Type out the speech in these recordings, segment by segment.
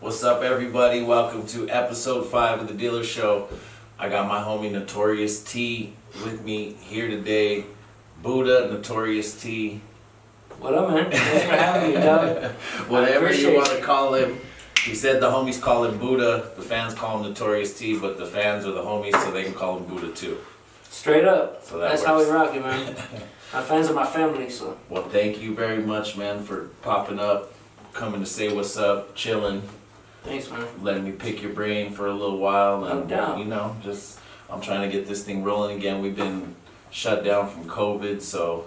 What's up, everybody? Welcome to episode 5 of the Dealer Show. I got my homie Notorious T with me here today. Buddha, Notorious T. What up, man? Thanks for having me, dog. Whatever you want to call him. He said the homies call him Buddha, the fans call him Notorious T, but the fans are the homies, so they can call him Buddha too. Straight up. So that's how we rock it, man. My fans are my family, so. Well, thank you very much, man, for popping up, coming to say what's up, chilling. Thanks, man. Letting me pick your brain for a little while, and No doubt. you know, I'm trying to get this thing rolling again. We've been shut down from COVID, so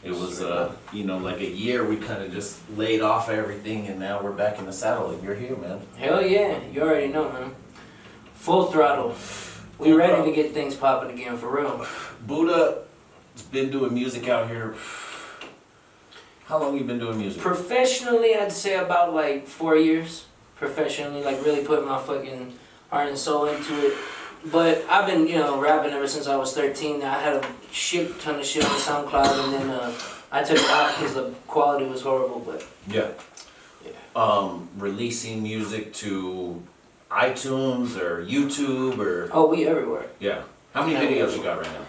it was like a year we kind of just laid off everything, and now we're back in the saddle, and you're here, man. Hell yeah, you already know, man. Full throttle. We ready to get things popping again, for real. Buddha's been doing music out here. How long you been doing music? Professionally, I'd say about like 4 years. Professionally, like really putting my fucking heart and soul into it. But I've been, rapping ever since I was 13. I had a shit ton of shit on SoundCloud, and then I took it off because the quality was horrible. But yeah. Releasing music to iTunes or YouTube or we everywhere. Yeah. How many videos you got right now?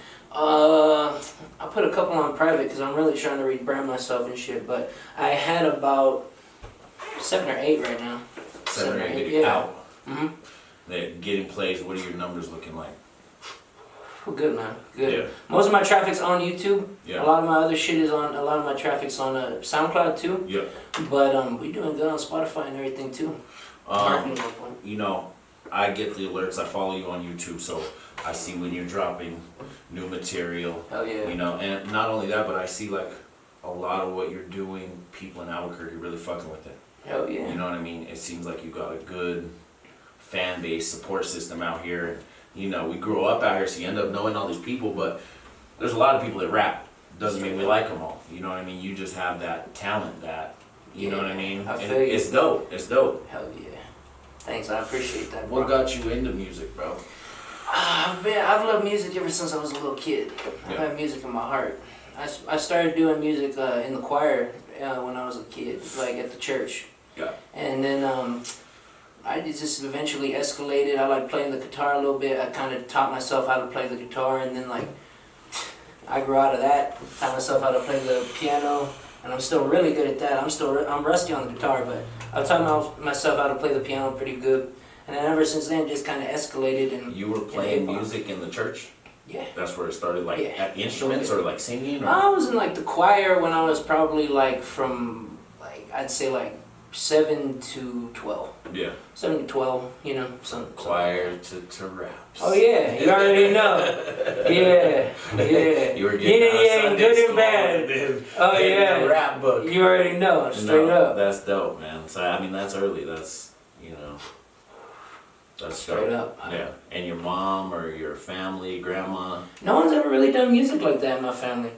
I put a couple on private because I'm really trying to rebrand myself and shit. But I had about 7 or 8 right now. 7 or 8 videos out. Mm-hmm. They're getting plays. What are your numbers looking like? Good, man. Good. Yeah. Most of my traffic's on YouTube. Yeah. A lot of my other shit is on. A lot of my traffic's on SoundCloud too. Yeah. But we doing good on Spotify and everything too. I get the alerts. I follow you on YouTube, so I see when you're dropping new material. Hell yeah. And not only that, but I see like a lot of what you're doing. People in Albuquerque really fucking with it. Hell yeah. You know what I mean? It seems like you got a good fan base, support system out here. We grew up out here, so you end up knowing all these people, but there's a lot of people that rap. Doesn't mean we like them all. You know what I mean? You just have that talent that, you know what I mean? I feel you. It's dope. It's dope. Hell yeah. Thanks, I appreciate that, bro. What got you into music, bro? I've loved music ever since I was a little kid. I've had music in my heart. I started doing music in the choir when I was a kid, like at the church. Yeah. And then I just eventually escalated. I like playing the guitar a little bit. I kind of taught myself how to play the guitar, and then like I grew out of that. Taught myself how to play the piano, and I'm still really good at that. I'm rusty on the guitar, but I've taught myself how to play the piano pretty good. And then ever since then, just kind of escalated. And you were playing music in the church? Yeah. That's where it started, like at instruments or like singing? Or? I was in like the choir when I was probably like from I'd say like 7 to 12. Yeah. 7 to 12, some choir to raps. Oh yeah, you already know. Yeah. You were getting good and bad. Oh yeah. The rap book. You already know, straight up. That's dope, man. So I mean, that's early. That's that's straight up. Yeah. And your mom or your family, grandma? No one's ever really done music like that in my family.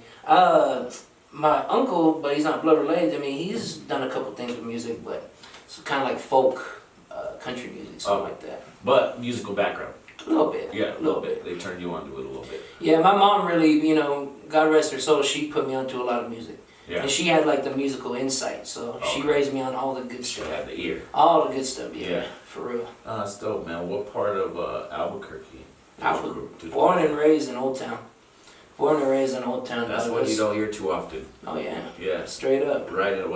My uncle, but he's not blood related to me, he's done a couple things with music, but it's kind of like folk, country music, something like that. But musical background? A little bit. Yeah, a little bit. They turned you onto it a little bit. Yeah, my mom really, God rest her soul, she put me onto a lot of music. Yeah. And she had like the musical insight, so she raised me on all the good stuff. She had the ear. All the good stuff, yeah. For real. That's dope, man. What part of Albuquerque? Born and raised in Old Town. Born and raised in Old Town. That's what you don't hear too often. Oh yeah. Yeah. Straight up. Right.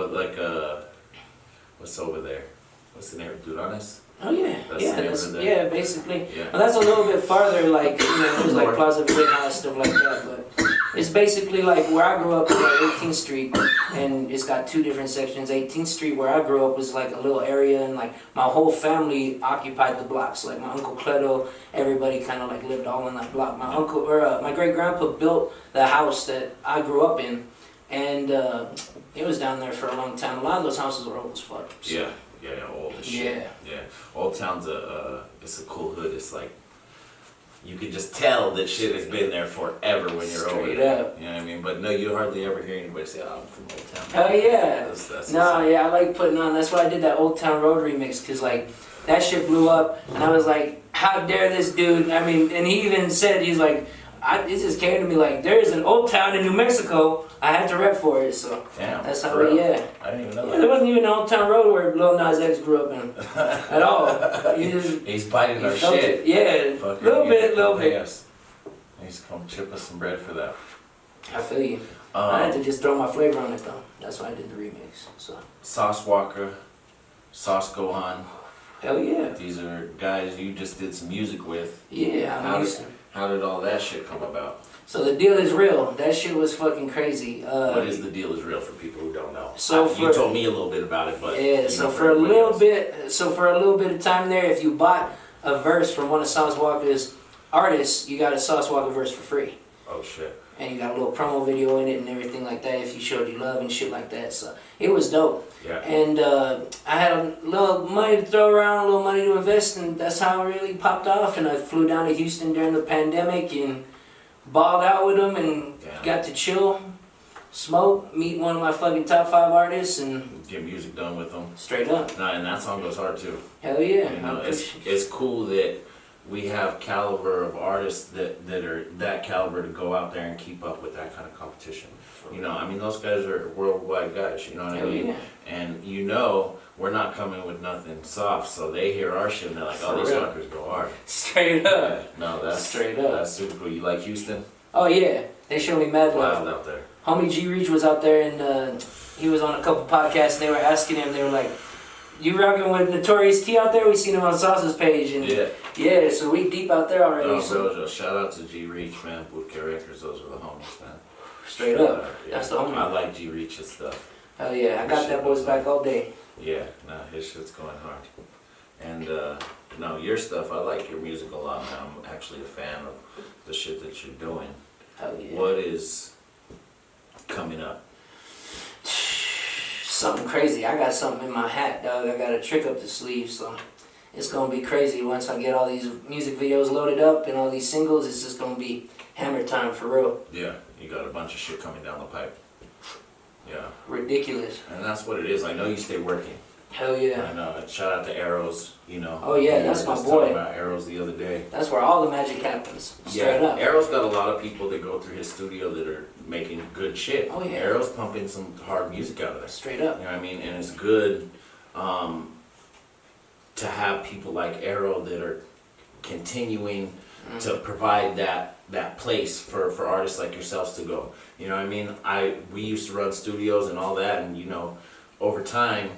What's over there? What's the name? Duranes? Oh yeah. That's basically. Yeah. Well, that's a little bit farther, like there's like Plaza Vieja and stuff like that, but it's basically like where I grew up is like 18th Street, and it's got 2 different sections. 18th Street, where I grew up, was like a little area, and like my whole family occupied the blocks. Like my Uncle Cleto, everybody kind of like lived all in that block. My great grandpa built the house that I grew up in, and it was down there for a long time. A lot of those houses were old as fuck. So. Yeah. Yeah, old as shit. Yeah. Old Town's it's a cool hood. It's like, you can just tell that shit has been there forever when you're over there. Up. You know what I mean? But no, you hardly ever hear anybody say, "Oh, I'm from Old Town." Oh yeah. That's I like putting on. That's why I did that Old Town Road remix, cause like that shit blew up, and I was like, how dare this dude? I mean, and he even said, he's like, it just came to me like there's an old town in New Mexico. I had to rep for it, so Damn. that's how. For real? Yeah. I didn't even know Yeah, that. there wasn't even an old town road where Lil Nas X grew up in at all. He's biting our felt shit. it. Yeah, Fucking little bit. Us. He's come chip us some bread for that. I feel you. I had to just throw my flavor on it though. That's why I did the remix. So. Sauce Walker, Sauce Gohan. Hell yeah. These are guys you just did some music with. Yeah, I'm used to. How did all that shit come about? So the deal is real. That shit was fucking crazy. What is the deal is real for people who don't know? So you told me a little bit about it, but yeah. So for a little bit, of time there, if you bought a verse from one of Sauce Walker's artists, you got a Sauce Walker verse for free. Oh shit. And you got a little promo video in it and everything like that if you showed you love and shit like that. So it was dope. Yeah. And I had a little money to throw around, a little money to invest, and that's how it really popped off. And I flew down to Houston during the pandemic and balled out with them and got to chill, smoke, meet one of my fucking top 5 artists, and get music done with them. Straight up. No, and that song goes hard too. Hell yeah. You know, it's cool that we have caliber of artists that are that caliber to go out there and keep up with that kind of competition. You know, I mean, those guys are worldwide guys, you know what I mean? Yeah. And you know, we're not coming with nothing soft, so they hear our shit and they're like, oh, these fuckers go hard. Straight up. Yeah, no, that's straight up. That's super cool. You like Houston? Oh yeah, they showed me mad love. Wild out there. Homie G Reach was out there and he was on a couple podcasts and they were asking him, they were like, you rocking with Notorious T out there? We seen him on Sauce's page. And yeah, so we deep out there already. Oh, so. bro, shout out to G Reach, man. Bootcare Records, those are the homies, man. Straight up. Yeah. That's the homie. I like G Reach's stuff. Hell yeah, I got that boy's back all day. Yeah, nah, his shit's going hard. And no, your stuff, I like your music a lot, man. I'm actually a fan of the shit that you're doing. Hell yeah. What is coming up? Something crazy. I got something in my hat, dog. I got a trick up the sleeve, so it's gonna be crazy once I get all these music videos loaded up and all these singles. It's just gonna be hammer time for real. Yeah, you got a bunch of shit coming down the pipe. Yeah. Ridiculous. And that's what it is. I know you stay working. Hell yeah. I know. Shout out to Arrows, you know. Oh yeah, that's my boy. Talking about Arrows the other day. That's where all the magic happens. Straight up. Arrow's got a lot of people that go through his studio that are making good shit. Oh yeah. Arrow's pumping some hard music out of there. Straight up. You know what I mean? And it's good to have people like Arrow that are continuing to provide that place for artists like yourselves to go. You know what I mean? We used to run studios and all that, and you know, over time,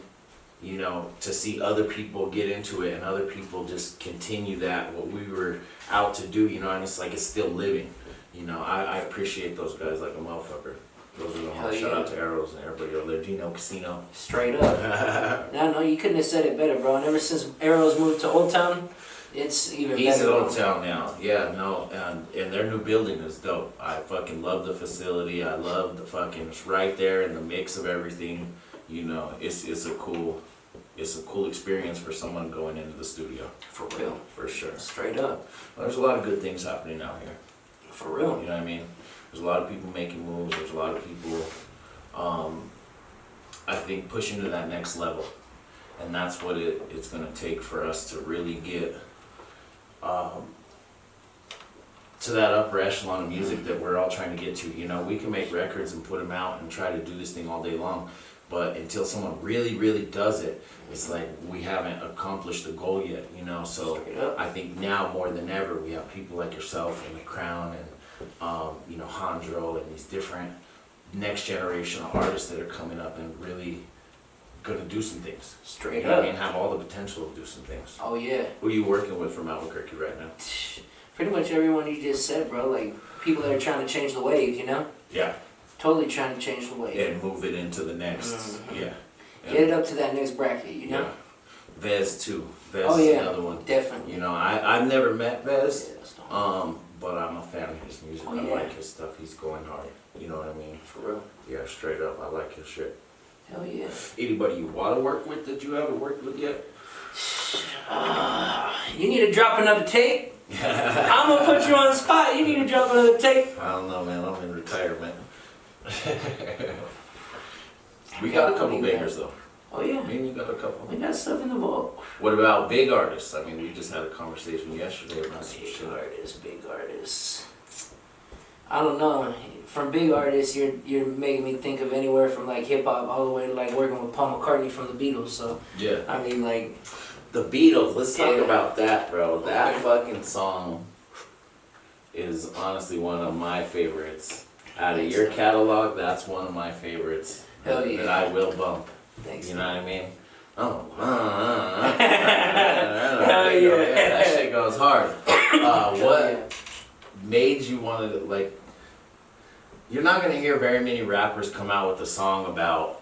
you know, to see other people get into it and other people just continue that, what we were out to do, you know, and it's like it's still living. You know, I appreciate those guys like a motherfucker. Those are the ones. Shout out to Arrows and everybody over there, Dino Casino. Straight up. No, you couldn't have said it better, bro. And ever since Arrows moved to Old Town, it's even better. He's at Old Town now. Yeah, no, and their new building is dope. I fucking love the facility. I love the fucking, it's right there in the mix of everything. You know, it's a cool experience for someone going into the studio. For real. For sure. Straight up. Well, there's a lot of good things happening out here. For real. You know what I mean? There's a lot of people making moves. There's a lot of people, I think, pushing to that next level. And that's what it's going to take for us to really get to that upper echelon of music that we're all trying to get to. You know, we can make records and put them out and try to do this thing all day long. But until someone really, really does it, it's like we haven't accomplished the goal yet, you know? So I think now more than ever, we have people like yourself and The Crown and, you know, Hondro and these different next generation of artists that are coming up and really gonna do some things. Straight you know up. I mean, have all the potential to do some things. Oh yeah. Who are you working with from Albuquerque right now? Pretty much everyone you just said, bro. Like people that are trying to change the wave, you know? Yeah. Totally trying to change the wave. And move it into the next, yeah. Get it up to that next bracket, you know? Yeah. Vez too. Vez oh, is yeah, another one. Definitely. You know, I've never met Vez, Yeah, but I'm a fan of his music. Oh, I yeah. like his stuff. He's going hard. You know what I mean? For real. Yeah, straight up. I like his shit. Hell yeah. Anybody you want to work with that you haven't worked with yet? You need to drop another tape. I'm gonna put you on the spot. You need to drop another tape. I don't know, man. I'm in retirement. We got a couple bangers though. Oh yeah. Me and you got a couple. We got stuff in the vault. What about big artists? I mean, we just had a conversation yesterday about some Big shit. artists, big artists. I don't know. From big artists, you're making me think of anywhere from like hip hop all the way to like working with Paul McCartney from the Beatles. So Yeah. I mean, like The Beatles. Let's talk Yeah. about that, bro. That Okay. fucking song is honestly one of my favorites. Out of your catalog, that's one of my favorites. Hell yeah. That I will bump. thanks. You know what I mean? Oh. Hell yeah. That shit goes hard. Hell What yeah. made you want to, like, you're not going to hear very many rappers come out with a song about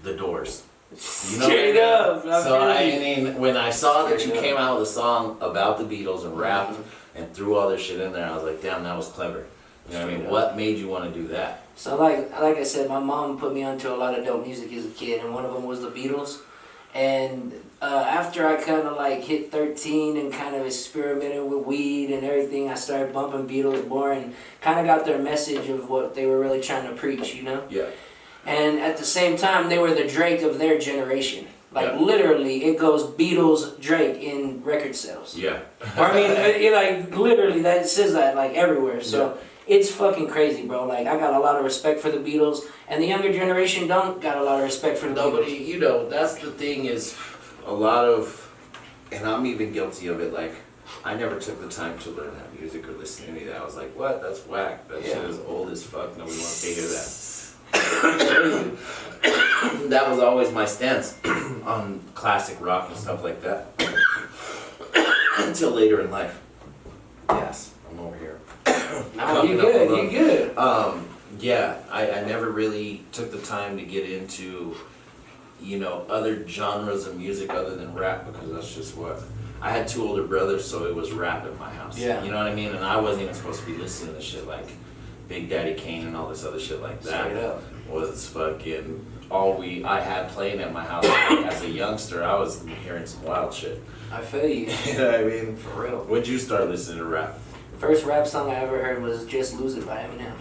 the Doors. You know Straight what I up. mean? So, I feel you. mean, when I saw that you Straight up. came out with a song about the Beatles and rapped and threw all their shit in there, I was like, damn, that was clever. You know what I mean? Straight up. What made you want to do that? So like I said, my mom put me onto a lot of dope music as a kid, and one of them was the Beatles. And after I kind of like hit 13 and kind of experimented with weed and everything, I started bumping Beatles more and kind of got their message of what they were really trying to preach, you know? Yeah. And at the same time, they were the Drake of their generation. Like Yeah. literally, it goes Beatles, Drake in record sales. Yeah. Or I mean, it like literally that it says that like everywhere. So it's fucking crazy, bro. Like I got a lot of respect for the Beatles, and the younger generation don't got a lot of respect for the Nobody, Beatles. you know, that's the thing is a lot of, and I'm even guilty of it, like, I never took the time to learn that music or listen to any of that. I was like, what? That's whack. That shit Yeah. is old as fuck. Nobody wants to hear that. That was always my stance on classic rock and stuff like that. Until later in life. Yes, I'm over here. Nah, you good, you good. Yeah, I never really took the time to get into, you know, other genres of music other than rap, because that's just what, I had two older brothers, so it was rap at my house. Yeah. You know what I mean? And I wasn't even supposed to be listening to shit like Big Daddy Kane and all this other shit like that. Straight up. Was fucking all I had playing at my house as a youngster. I was hearing some wild shit. I feel you. You know what I mean? For real. When'd you start listening to rap? First rap song I ever heard was Just Lose It by Eminem.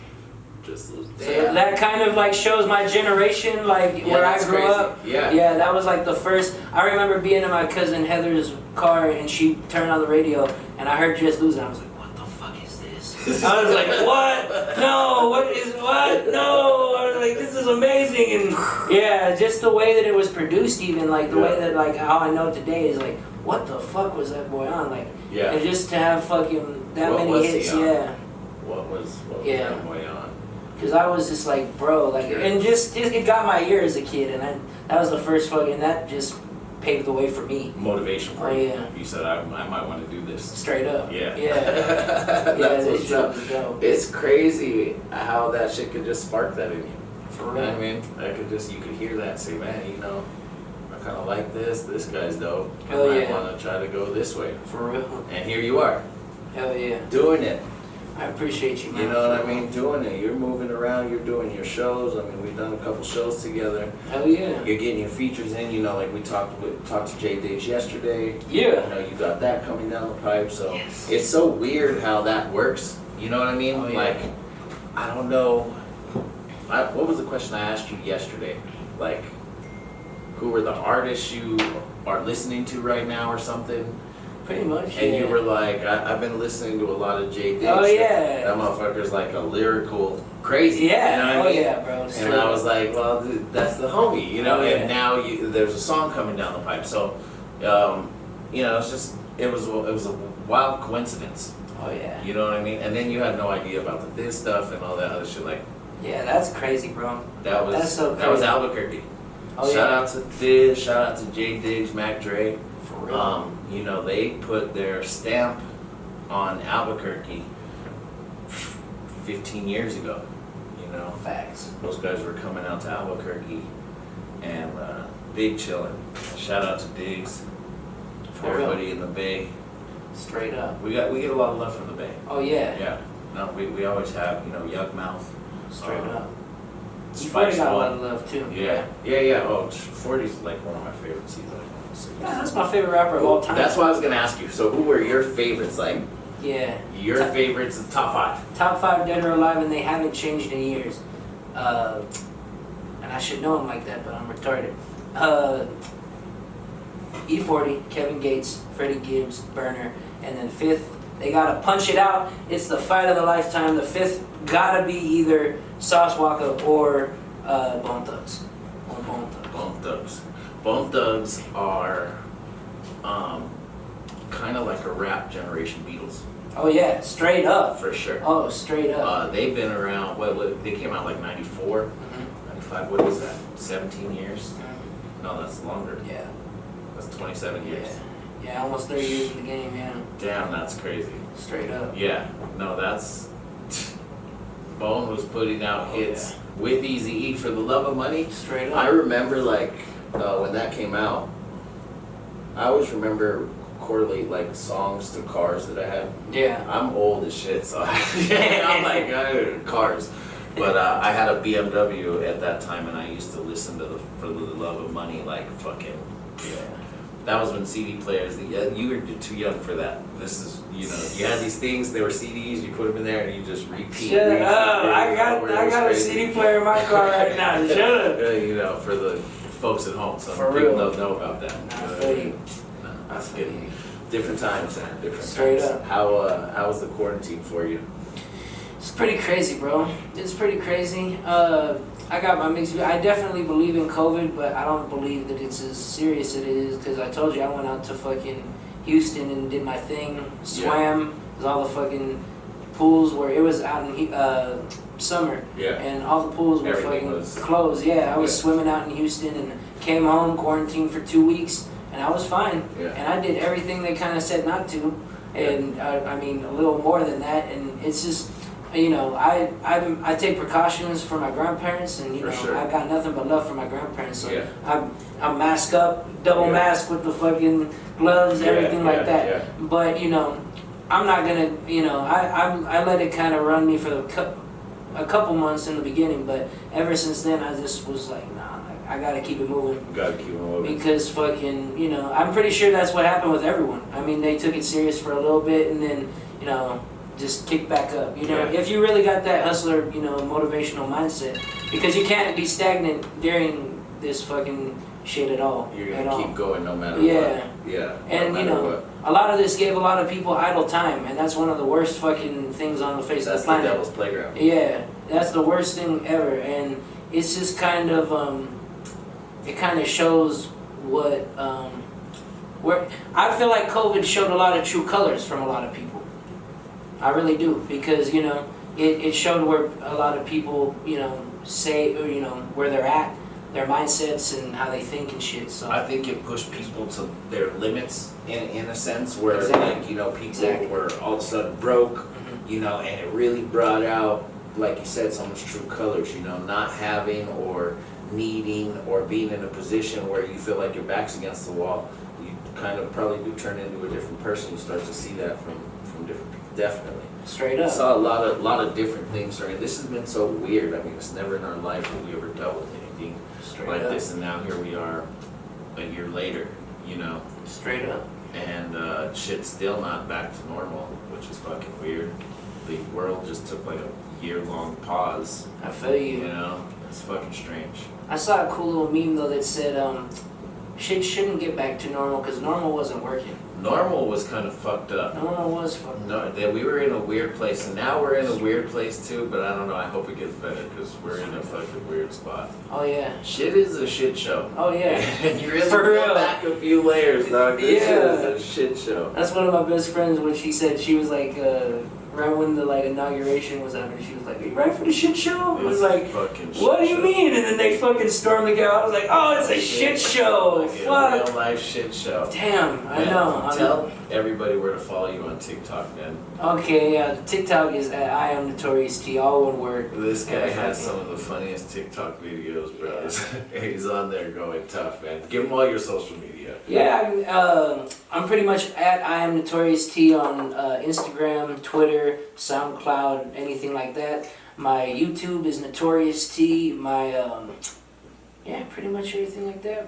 Just lose. That kind of like shows my generation, like Yeah, where I that's grew crazy. up. Yeah. Yeah, that was like the first. I remember being in my cousin Heather's car and she turned on the radio and I heard Just Lose It. I was like, what the fuck is this? I was like, what? No, what? No. I was like, this is amazing. And yeah, just the way that it was produced, even like the way that like how I know today is like, what the fuck was that boy on? Like, Yeah. and just to have fucking that What many was he hits, on? yeah. What was Yeah. that boy on? Cause I was just like, bro, like, and just it got my ear as a kid, and that was the first fucking, that just paved the way for me. Motivation for Oh, you. yeah. You said I might want to do this. Straight up. Yeah. Yeah. That's that what's shit up. was dope. It's crazy how that shit could just spark that in you. For You know what I real. mean? You could hear that and say, man, you know, I kind of like this guy's dope. I Hell might yeah. want to try to go this way. For real. And here you are, Hell yeah. doing it. I appreciate you, man. You know what I mean? Doing it. You're moving around, you're doing your shows. I mean, we've done a couple shows together. Hell yeah. You're getting your features in, you know, like we talked to Jay Diggs yesterday. Yeah. You know, you got that coming down the pipe, so Yes. it's so weird how that works. You know what I mean? Oh, yeah. Like, I don't know. What was the question I asked you yesterday? Like, who are the artists you are listening to right now or something? Pretty much. And yeah. you were like, I've been listening to a lot of Jay Diggs. Oh, yeah. That motherfucker's like a lyrical crazy. Yeah. You know what I mean? Yeah, bro. Straight And I up. was like, well, dude, that's the homie, you know. Oh, yeah. And now there's a song coming down the pipe, so you know, it's just it was a wild coincidence, Oh yeah. you know what I mean. And then you had no idea about the this stuff and all that other shit. Like Yeah, that's crazy, bro. that was That's so that was crazy. Albuquerque. Oh Shout yeah. out to Thiz, shout out to Jay Diggs, Mac Dre. For real. You know, they put their stamp on Albuquerque 15 years ago. You know, Facts. those guys were coming out to Albuquerque and big chillin'. Shout out to Diggs, For everybody in the Bay. Straight up. We get a lot of love from the Bay. Oh yeah. Yeah, no, we always have, you know, Yug Mouth. Straight up. You Spice got a lot One. of love too. Yeah. Oh, 40's like one of my favorites. Yeah, that's my favorite rapper of all time. That's what I was gonna ask you. So, who were your favorites? Like Yeah. your favorites, the top 5. Top 5 dead or alive, and they haven't changed in years. And I should know them like that, but I'm retarded. E40, Kevin Gates, Freddie Gibbs, Burner, and then 5th, They gotta punch it out. It's the fight of the lifetime. The fifth gotta be either Sauce Walka or Bone Thugs. Or Bone Thugs. Bone Thugs. Bone Thugs are kind of like a rap generation Beatles. Oh yeah, straight up. For sure. Oh, straight up. They've been around, they came out like 94, Mm-hmm. 95, what is that, 17 years? Mm-hmm. No, that's longer. Yeah. That's 27 years. Yeah, almost 30 years in the game, yeah. Damn, that's crazy. Straight up. Yeah, no, that's... Bone was putting out hits with Eazy-E for the love of money. Straight up. I remember like when that came out, I always remember correlate like songs to cars that I had. Yeah. I'm old as shit, so I'm like cars. But I had a BMW at that time, and I used to listen to For the Love of Money like fucking. Yeah. That was when CD players. You were too young for that. This is, you had these things. They were CDs. You put them in there, and you just repeat. Shut up! I got a CD player in my car right now. Shut up. For the folks at home, some For people real. don't know about that. I feel you. That's good. Different times, man. Different Straight times. up. How was the quarantine for you? It's pretty crazy, bro. It's pretty crazy. I got my mixed view. I definitely believe in COVID, but I don't believe that it's as serious as it is, because I told you I went out to fucking Houston and did my thing, swam, yeah. All the fucking pools where it was out in summer, yeah. And all the pools were Everything fucking closed. Yeah, I was swimming out in Houston and came home, quarantined for 2 weeks, and I was fine. Yeah. And I did everything they kind of said not to, and I mean a little more than that, and it's just... I take precautions for my grandparents, and sure. I got nothing but love for my grandparents. So yeah. I mask up, double mask with the fucking gloves, everything like that. Yeah. But I'm not gonna. I let it kind of run me for a couple months in the beginning, but ever since then I just was like, nah, I gotta keep it moving. You gotta keep it moving. Because fucking, I'm pretty sure that's what happened with everyone. I mean, they took it serious for a little bit, and then just kick back up, Yeah. If you really got that hustler, motivational mindset, because you can't be stagnant during this fucking shit at all. You're gonna keep going no matter what. Yeah. And a lot of this gave a lot of people idle time, and that's one of the worst fucking things on the face of the planet. That's the devil's playground. Yeah, that's the worst thing ever, and it's just kind of it kind of shows what where I feel like COVID showed a lot of true colors from a lot of people. I really do, because it showed where a lot of people say, or where they're at, their mindsets and how they think and shit. So I think it pushed people to their limits in a sense, where people were all of a sudden broke, and it really brought out, like you said, so much true colors. Not having or needing or being in a position where you feel like your back's against the wall. You kind of probably do turn into a different person. You start to see that from different people. Definitely. Straight up. I saw a lot of different things during. This has been so weird. I mean, it's never in our life that we ever dealt with anything like this, and now here we are, a year later. Straight up. And shit's still not back to normal, which is fucking weird. The world just took like a year-long pause. I feel you. It's fucking strange. I saw a cool little meme though that said, shit shouldn't get back to normal because normal wasn't working. Normal was kind of fucked up. Normal was fucked up. No, that we were in a weird place, and now we're in a weird place too. But I don't know. I hope it gets better because we're in a fucking weird spot. Oh yeah. Shit is a shit show. Oh yeah. And you really For go real. back a few layers, dog. This Yeah. shit is a shit show. That's one of my best friends. When she said she was like, right when the inauguration was happening, she was like, "Are you ready for the shit show?" It was like, fucking shit "What do you show. mean?" And then they fucking stormed the out. I was like, "Oh, it's a shit show." Like Fuck. a real life shit show. Damn, I Man, know. Tell everybody where to follow you on TikTok, man. Okay, TikTok is at I am Notorious T, all one word. This guy has some of the funniest TikTok videos, bro. He's on there going tough, man. Give him all your social media. Yeah, I'm pretty much at I am Notorious T on Instagram, Twitter, SoundCloud, anything like that. My YouTube is Notorious T. My pretty much everything like that.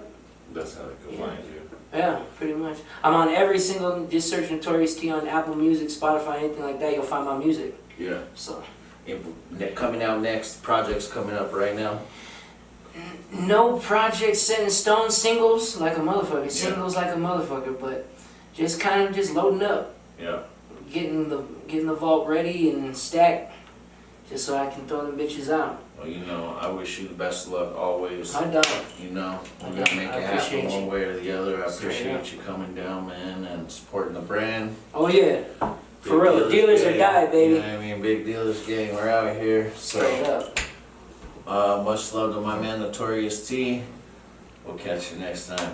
That's how they can find you. Yeah, pretty much. I'm on every single. Just search Notorious T on Apple Music, Spotify, anything like that. You'll find my music. Yeah. So. Coming out next, projects coming up right now. No projects set in stone, singles like a motherfucker, singles like a motherfucker, but just kind of just loading up. Yeah. getting the vault ready and stacked, just so I can throw them bitches out. Well, you know, I wish you the best of luck always. I done. You know, I we're gonna make I it happen appreciate one you. way or the other. I Straight appreciate up. you coming down, man, and supporting the brand. Oh yeah, for Big real. Dealers or gang, die, baby. You know what I mean? Big dealers gang, we're out here. Straight So, up. much love to my man Notorious T. We'll catch you next time.